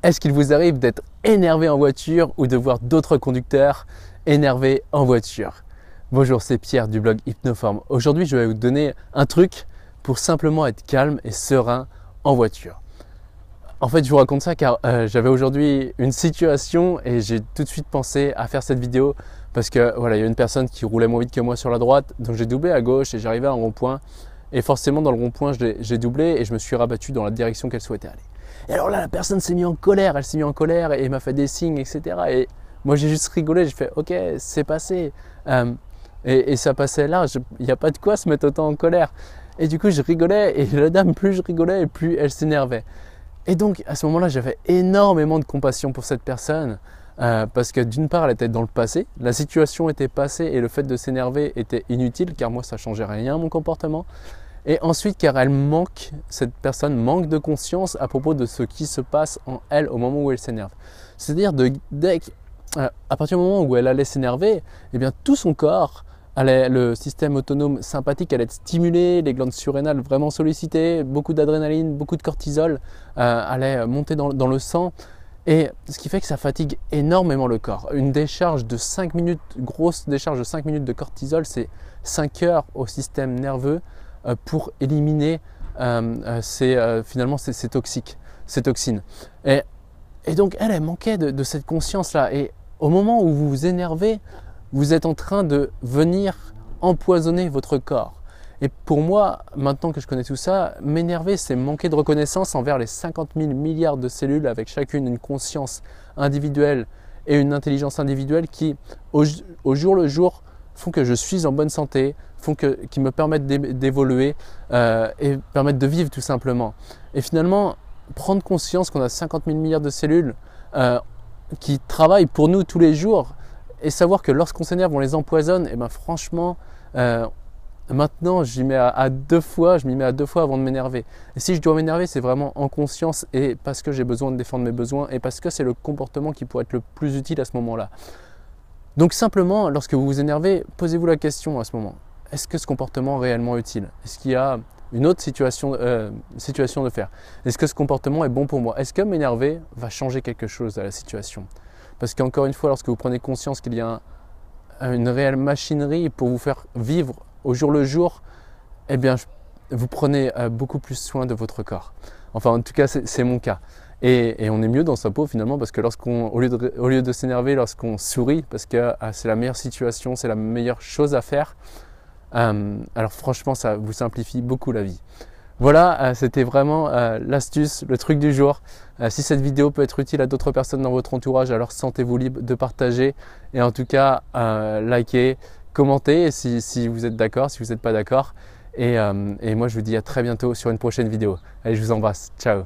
Est-ce qu'il vous arrive d'être énervé en voiture ou de voir d'autres conducteurs énervés en voiture? Bonjour, c'est Pierre du blog Hypnoform. Aujourd'hui, je vais vous donner un truc pour simplement être calme et serein en voiture. En fait, je vous raconte ça car j'avais aujourd'hui une situation et j'ai tout de suite pensé à faire cette vidéo parce que voilà, il y a une personne qui roulait moins vite que moi sur la droite, donc j'ai doublé à gauche et j'arrivais à un rond-point. Et forcément, dans le rond-point, j'ai doublé et je me suis rabattu dans la direction qu'elle souhaitait aller. Et alors là, la personne s'est mise en colère, elle s'est mise en colère et m'a fait des signes, etc. Et moi, j'ai juste rigolé, j'ai fait « Ok, c'est passé et ça passait là, il n'y a pas de quoi se mettre autant en colère. » Et du coup, je rigolais et la dame, plus je rigolais, plus elle s'énervait. Et donc, à ce moment-là, j'avais énormément de compassion pour cette personne parce que d'une part, elle était dans le passé, la situation était passée et le fait de s'énerver était inutile car moi, ça ne changeait rien à mon comportement. Et ensuite, car cette personne manque de conscience à propos de ce qui se passe en elle au moment où elle s'énerve. C'est-à-dire à partir du moment où elle allait s'énerver, eh bien tout son corps, le système autonome sympathique allait être stimulé, les glandes surrénales vraiment sollicitées, beaucoup d'adrénaline, beaucoup de cortisol allait monter dans le sang. Et ce qui fait que ça fatigue énormément le corps. Une décharge de 5 minutes, grosse décharge de 5 minutes de cortisol, c'est 5 heures au système nerveux pour éliminer finalement ces toxines. Et donc elle manquait de cette conscience-là. Et au moment où vous vous énervez, vous êtes en train de venir empoisonner votre corps. Et pour moi, maintenant que je connais tout ça, m'énerver, c'est manquer de reconnaissance envers les 50 000 milliards de cellules avec chacune une conscience individuelle et une intelligence individuelle qui, au jour le jour, font que je suis en bonne santé, qui me permettent d'évoluer et permettent de vivre tout simplement. Et finalement, prendre conscience qu'on a 50 000 milliards de cellules qui travaillent pour nous tous les jours et savoir que lorsqu'on s'énerve, on les empoisonne, et ben franchement, maintenant, je m'y mets à deux fois avant de m'énerver. Et si je dois m'énerver, c'est vraiment en conscience et parce que j'ai besoin de défendre mes besoins et parce que c'est le comportement qui pourrait être le plus utile à ce moment-là. Donc simplement, lorsque vous vous énervez, posez-vous la question à ce moment. Est-ce que ce comportement est réellement utile? Est-ce qu'il y a une autre situation de faire? Est-ce que ce comportement est bon pour moi? Est-ce que m'énerver va changer quelque chose à la situation? Parce qu'encore une fois, lorsque vous prenez conscience qu'il y a une réelle machinerie pour vous faire vivre au jour le jour, eh bien, vous prenez beaucoup plus soin de votre corps. Enfin, en tout cas, c'est mon cas. Et on est mieux dans sa peau finalement parce que au lieu de s'énerver, lorsqu'on sourit, parce que c'est la meilleure situation, c'est la meilleure chose à faire, alors franchement, ça vous simplifie beaucoup la vie. Voilà, c'était vraiment l'astuce, le truc du jour. Si cette vidéo peut être utile à d'autres personnes dans votre entourage, alors sentez-vous libre de partager et en tout cas, likez, commentez si vous êtes d'accord, si vous n'êtes pas d'accord. Et moi, je vous dis à très bientôt sur une prochaine vidéo. Allez, je vous embrasse. Ciao.